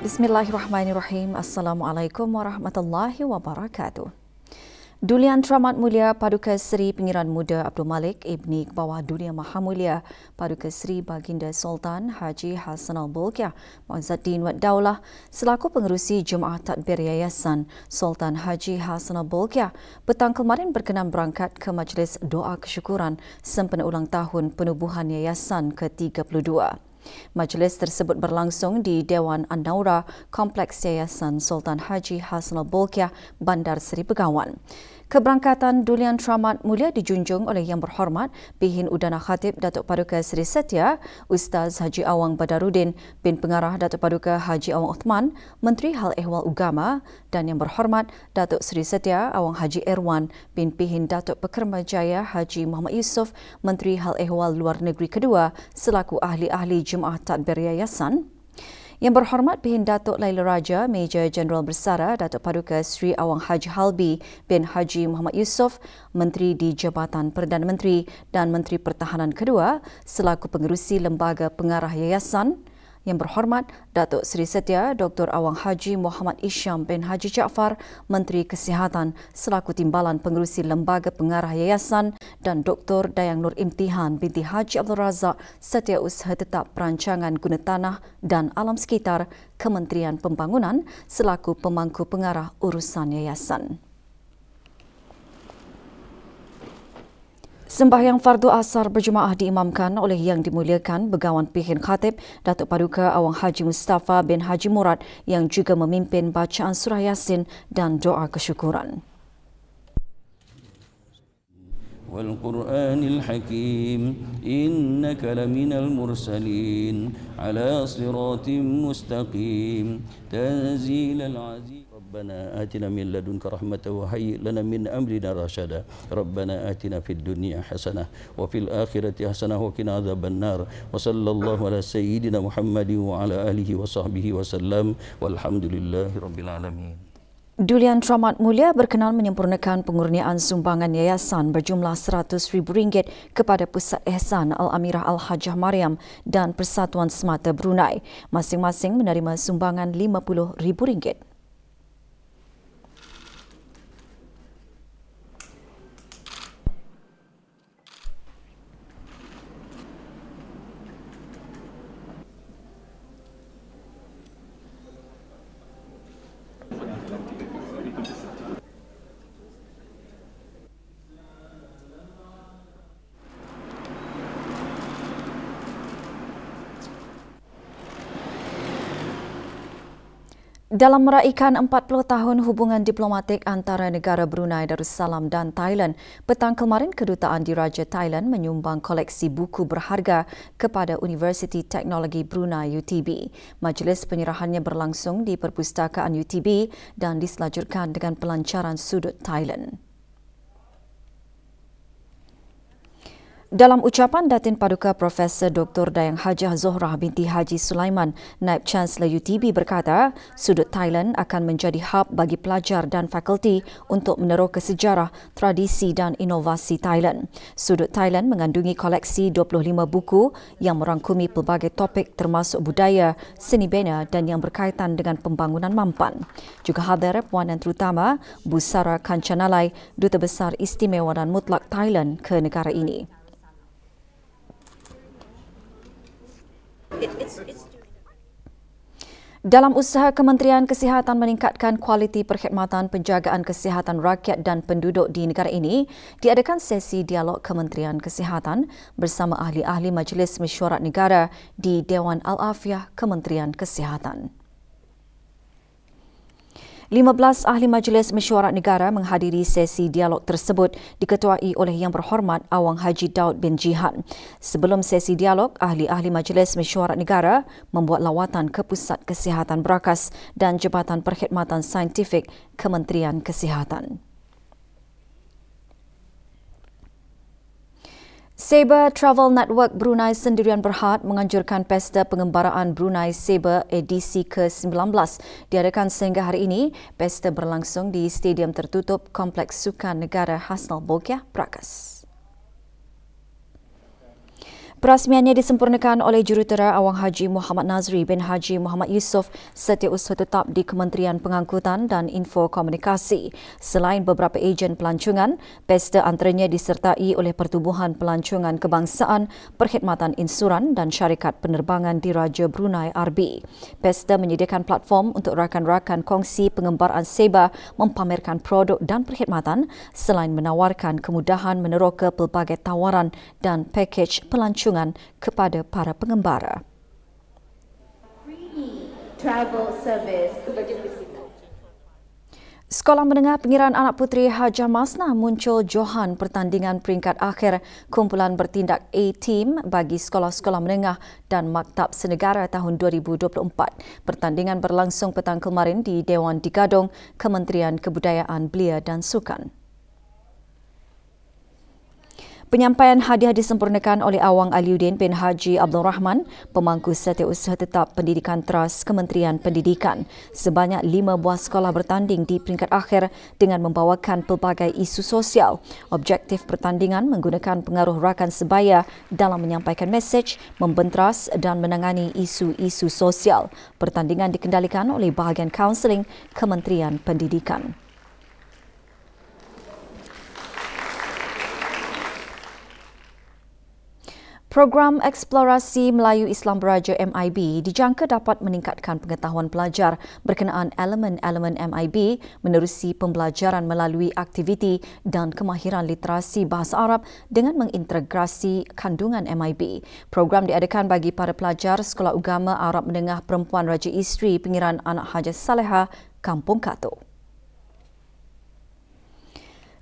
Bismillahirrahmanirrahim. Assalamualaikum warahmatullahi wabarakatuh. Dulian Teramat Mulia Paduka Seri Pengiran Muda Abdul Malik Ibni Bawah Dunia Maha Mulia Paduka Seri Baginda Sultan Haji Hassanal Bolkiah Muazzaddin Wad Daulah selaku pengerusi Jemaah Tadbir Yayasan Sultan Haji Hassanal Bolkiah petang kemarin berkenan berangkat ke majlis doa kesyukuran sempena ulang tahun penubuhan Yayasan ke-32. Majlis tersebut berlangsung di Dewan An-Naura, Kompleks Yayasan Sultan Haji Hassanal Bolkiah, Bandar Seri Begawan. Keberangkatan Dulian Teramat Mulia dijunjung oleh Yang Berhormat Bihin Udana Khatib Datuk Paduka Seri Setia, Ustaz Haji Awang Badarudin bin Pengarah Datuk Paduka Haji Awang Uthman, Menteri Hal Ehwal Ugama, dan Yang Berhormat Datuk Seri Setia Awang Haji Erwan bin Pihin Datuk Pekermajaya Haji Muhammad Yusof, Menteri Hal Ehwal Luar Negeri kedua selaku ahli-ahli Jemaah Tadbir Yayasan. Yang Berhormat Pihin Datuk Laila Raja, Major Jeneral Bersara Datuk Paduka Seri Awang Haji Halbi bin Haji Muhammad Yusof, Menteri di Jabatan Perdana Menteri dan Menteri Pertahanan kedua selaku pengerusi Lembaga Pengarah Yayasan. Yang Berhormat Datuk Seri Setia Dr. Awang Haji Muhammad Isyam bin Haji Jaafar, Menteri Kesihatan selaku Timbalan Pengerusi Lembaga Pengarah Yayasan, dan Dr. Dayang Nur Imtihan binti Haji Abdul Razak, Setiausaha Tetap Perancangan Guna Tanah dan Alam Sekitar, Kementerian Pembangunan selaku Pemangku Pengarah Urusan Yayasan. Sembahyang Fardu Asar berjemaah diimamkan oleh Yang Dimuliakan Begawan Pihin Khatib Datuk Paduka Awang Haji Mustafa bin Haji Murad yang juga memimpin bacaan surah Yasin dan doa kesyukuran. والقرآن الحكيم إنك لمن المرسلين على صراط مستقيم تنزيل العزيز ربنا آتنا من لدنك رحمة وهيئ لنا من أمرنا رشدا ربنا آتنا في الدنيا حسنة وفي الآخرة حسنة وقنا عذاب النار وصلى الله على سيدنا محمد وعلى آله وصحبه وسلم والحمد لله رب العالمين. Dulian Teramat Mulia berkenan menyempurnakan pengurniaan sumbangan yayasan berjumlah RM100,000 kepada Pusat Ihsan Al-Amirah Al-Hajjah Mariam dan Persatuan Semata Brunei. Masing-masing menerima sumbangan RM50,000. Dalam meraihkan 40 tahun hubungan diplomatik antara negara Brunei Darussalam dan Thailand, petang kemarin Kedutaan Diraja Thailand menyumbang koleksi buku berharga kepada Universiti Teknologi Brunei UTB. Majlis penyerahannya berlangsung di Perpustakaan UTB dan diselajurkan dengan pelancaran sudut Thailand. Dalam ucapan Datin Paduka Profesor Dr. Dayang Hajah Zohrah binti Haji Sulaiman, Naib Chancellor UTB berkata, sudut Thailand akan menjadi hub bagi pelajar dan fakulti untuk meneroka sejarah, tradisi dan inovasi Thailand. Sudut Thailand mengandungi koleksi 25 buku yang merangkumi pelbagai topik termasuk budaya, seni bina dan yang berkaitan dengan pembangunan mampan. Juga hadir Puan yang terutama Busara Kanchanalai, Duta Besar Istimewa dan Mutlak Thailand ke negara ini. Dalam usaha Kementerian Kesihatan meningkatkan kualiti perkhidmatan penjagaan kesihatan rakyat dan penduduk di negara ini, diadakan sesi dialog Kementerian Kesihatan bersama ahli-ahli Majlis Mesyuarat Negara di Dewan Al-Afiah Kementerian Kesihatan. 15 ahli Majlis Mesyuarat Negara menghadiri sesi dialog tersebut diketuai oleh Yang Berhormat Awang Haji Daud bin Jihan. Sebelum sesi dialog, ahli-ahli Majlis Mesyuarat Negara membuat lawatan ke Pusat Kesihatan Berakas dan Jabatan Perkhidmatan Saintifik Kementerian Kesihatan. Sabre Travel Network Brunei Sendirian Berhad menganjurkan Pesta Pengembaraan Brunei Sabre edisi ke-19 diadakan sehingga hari ini. Pesta berlangsung di Stadium Tertutup Kompleks Sukan Negara Hassanal Bolkiah, Berakas. Perasmiannya disempurnakan oleh Jurutera Awang Haji Muhammad Nazri bin Haji Muhammad Yusof Setiausaha Tetap di Kementerian Pengangkutan dan Info Komunikasi. Selain beberapa ejen pelancongan, pesta antaranya disertai oleh Pertubuhan Pelancongan Kebangsaan, Perkhidmatan Insuran dan Syarikat Penerbangan Diraja Brunei RB. Pesta menyediakan platform untuk rakan-rakan kongsi pengembaraan seba mempamerkan produk dan perkhidmatan selain menawarkan kemudahan meneroka pelbagai tawaran dan pakej pelancongan kepada para pengembara. Travel service. Sekolah Menengah Pengiran Anak Puteri Hajah Masnah muncul johan pertandingan peringkat akhir kumpulan bertindak A-Team bagi sekolah-sekolah menengah dan maktab senegara tahun 2024. Pertandingan berlangsung petang kemarin di Dewan Digadong, Kementerian Kebudayaan Belia dan Sukan. Penyampaian hadiah disempurnakan oleh Awang Aliuddin bin Haji Abdul Rahman, pemangku Setiausaha Tetap Pendidikan Tras Kementerian Pendidikan. Sebanyak 5 buah sekolah bertanding di peringkat akhir dengan membawakan pelbagai isu sosial. Objektif pertandingan menggunakan pengaruh rakan sebaya dalam menyampaikan mesej, membentras dan menangani isu-isu sosial. Pertandingan dikendalikan oleh bahagian kaunseling Kementerian Pendidikan. Program Eksplorasi Melayu Islam Beraja MIB dijangka dapat meningkatkan pengetahuan pelajar berkenaan elemen-elemen MIB menerusi pembelajaran melalui aktiviti dan kemahiran literasi bahasa Arab dengan mengintegrasi kandungan MIB. Program diadakan bagi para pelajar Sekolah Ugama Arab Menengah Perempuan Raja Isteri Pengiran Anak Hajah Saleha, Kampung Kato.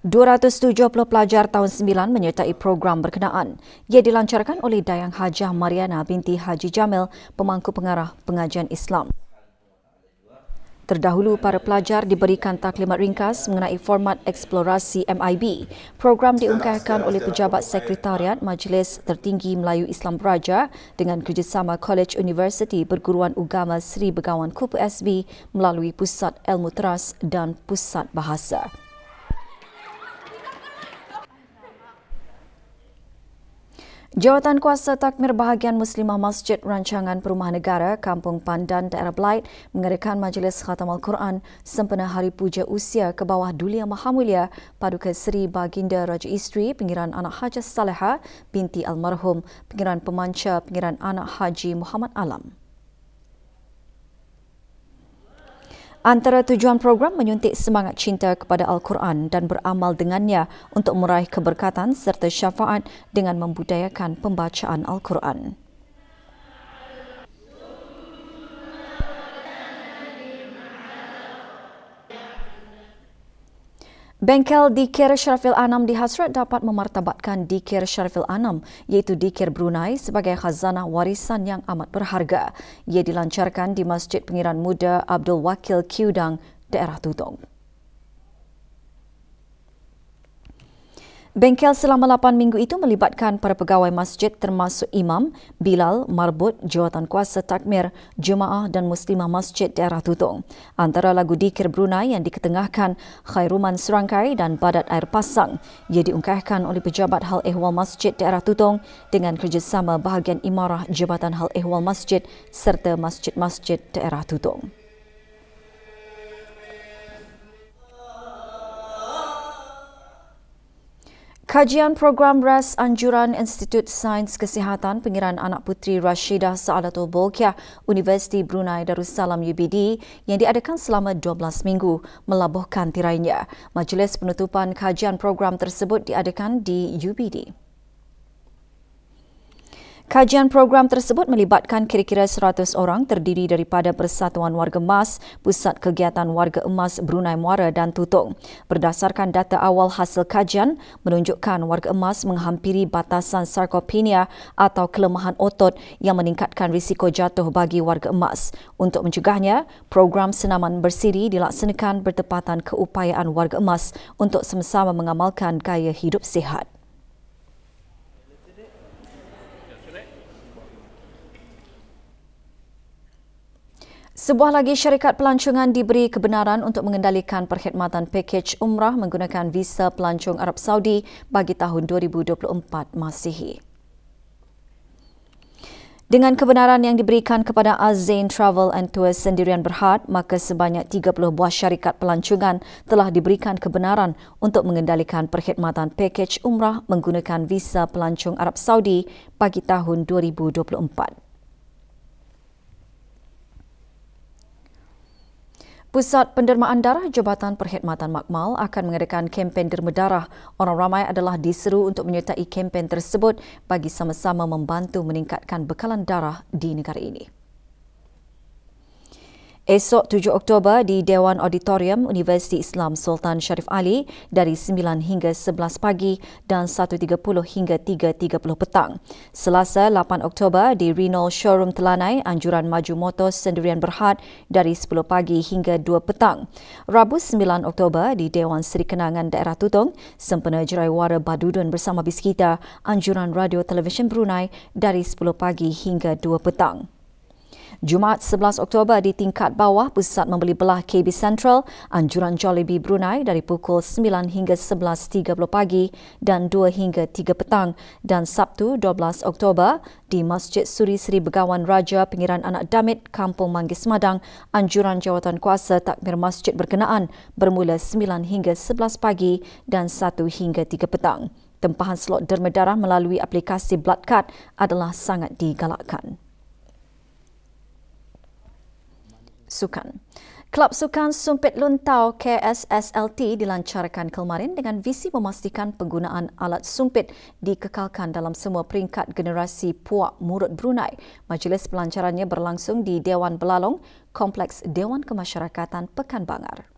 270 pelajar tahun 9 menyertai program berkenaan. Ia dilancarkan oleh Dayang Hajah Mariana binti Haji Jamil, pemangku pengarah pengajian Islam. Terdahulu, para pelajar diberikan taklimat ringkas mengenai format eksplorasi MIB. Program diungkapkan oleh Pejabat Sekretariat Majlis Tertinggi Melayu Islam Beraja dengan kerjasama College Universiti Perguruan Ugama Seri Begawan Kupu SB melalui Pusat Ilmu Teras dan Pusat Bahasa. Jawatan Kuasa Takmir Bahagian Muslimah Masjid Rancangan Perumahan Negara Kampung Pandan Daerah Belait mengadakan majlis khatam Al-Quran sempena Hari Puja Usia ke bawah Dulia Mahamulia Paduka Seri Baginda Raja Isteri Pengiran Anak Hajah Saleha binti almarhum Pengiran Pemanca Pengiran Anak Haji Muhammad Alam. Antara tujuan program menyuntik semangat cinta kepada Al-Quran dan beramal dengannya untuk meraih keberkatan serta syafaat dengan membudayakan pembacaan Al-Quran. Bengkel Dikir Sharifil Anam di Hasrat dapat memartabatkan Dikir Sharifil Anam iaitu Dikir Brunei sebagai khazanah warisan yang amat berharga. Ia dilancarkan di Masjid Pengiran Muda Abdul Wakil Kiudang, Daerah Tutong. Bengkel selama 8 minggu itu melibatkan para pegawai masjid termasuk imam, bilal, marbut, jawatan kuasa takmir, jemaah dan muslimah masjid Daerah Tutong. Antara lagu Dikir Brunei yang diketengahkan Khairuman Serangkai dan Badat Air Pasang. Ia diungkapkan oleh Pejabat Hal Ehwal Masjid Daerah Tutong dengan kerjasama bahagian Imarah Jabatan Hal Ehwal Masjid serta masjid-masjid Daerah Tutong. Kajian Program RAS Anjuran Institut Sains Kesihatan Pengiran Anak Puteri Rashidah Saadatul Bolkiah Universiti Brunei Darussalam UBD yang diadakan selama 12 minggu melabuhkan tirainya. Majlis penutupan kajian program tersebut diadakan di UBD. Kajian program tersebut melibatkan kira-kira 100 orang terdiri daripada Persatuan Warga Emas, Pusat Kegiatan Warga Emas Brunei Muara dan Tutong. Berdasarkan data awal hasil kajian, menunjukkan warga emas menghampiri batasan sarkopenia atau kelemahan otot yang meningkatkan risiko jatuh bagi warga emas. Untuk mencegahnya, program senaman bersiri dilaksanakan bertepatan keupayaan warga emas untuk sama-sama mengamalkan gaya hidup sihat. Sebuah lagi syarikat pelancongan diberi kebenaran untuk mengendalikan perkhidmatan pakej umrah menggunakan visa pelancong Arab Saudi bagi tahun 2024 Masihi. Dengan kebenaran yang diberikan kepada Azain Travel and Tours Sendirian Berhad, maka sebanyak 30 buah syarikat pelancongan telah diberikan kebenaran untuk mengendalikan perkhidmatan pakej umrah menggunakan visa pelancong Arab Saudi bagi tahun 2024. Pusat Pendermaan Darah Jabatan Perkhidmatan Makmal akan mengadakan kempen derma darah. Orang ramai adalah diseru untuk menyertai kempen tersebut bagi sama-sama membantu meningkatkan bekalan darah di negara ini. Esok 7 Oktober di Dewan Auditorium Universiti Islam Sultan Sharif Ali dari 9 hingga 11 pagi dan 1.30 hingga 3.30 petang. Selasa 8 Oktober di Renault Showroom Telanai Anjuran Maju Motor Sendirian Berhad dari 10 pagi hingga 2 petang. Rabu 9 Oktober di Dewan Seri Kenangan Daerah Tutong, Sempena Jeraiwara Badudun bersama Biskita Anjuran Radio Televisyen Brunei dari 10 pagi hingga 2 petang. Jumaat 11 Oktober di tingkat bawah Pusat Membeli Belah KB Central, Anjuran Jollibee Brunei dari pukul 9 hingga 11.30 pagi dan 2 hingga 3 petang. Dan Sabtu 12 Oktober di Masjid Suri Seri Begawan Raja Pengiran Anak Damit, Kampung Manggis Madang, Anjuran Jawatan Kuasa takmir masjid berkenaan bermula 9 hingga 11 pagi dan 1 hingga 3 petang. Tempahan slot derma darah melalui aplikasi Bloodcard adalah sangat digalakkan. Sukan. Kelab Sukan Sumpit Luntau KSSLT dilancarkan kemarin dengan visi memastikan penggunaan alat sumpit dikekalkan dalam semua peringkat generasi puak murut Brunei. Majlis pelancarannya berlangsung di Dewan Belalong, Kompleks Dewan Kemasyarakatan Pekan Bangar.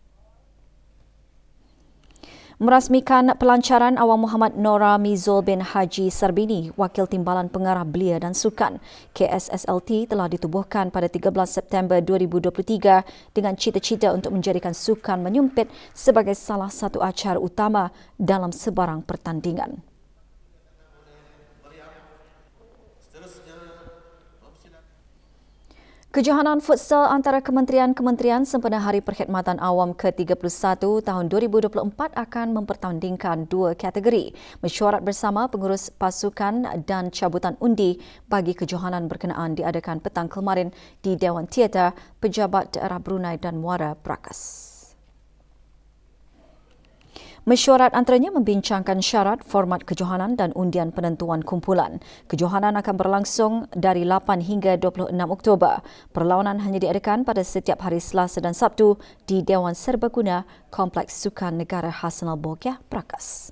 Merasmikan pelancaran Awang Muhammad Nora Mizul bin Haji Sarbini, Wakil Timbalan Pengarah Belia dan Sukan. KSSLT telah ditubuhkan pada 13 September 2023 dengan cita-cita untuk menjadikan sukan menyumpit sebagai salah satu acara utama dalam sebarang pertandingan. Kejohanan futsal antara kementerian-kementerian sempena Hari Perkhidmatan Awam ke-31 tahun 2024 akan mempertandingkan 2 kategori, mesyuarat bersama pengurus pasukan dan cabutan undi bagi kejohanan berkenaan diadakan petang kemarin di Dewan Teater Pejabat Daerah Brunei dan Muara Brakas. Mesyuarat antaranya membincangkan syarat, format kejohanan dan undian penentuan kumpulan. Kejohanan akan berlangsung dari 8 hingga 26 Oktober. Perlawanan hanya diadakan pada setiap hari Selasa dan Sabtu di Dewan Serbaguna, Kompleks Sukan Negara Hasanal Bogah, Brakas.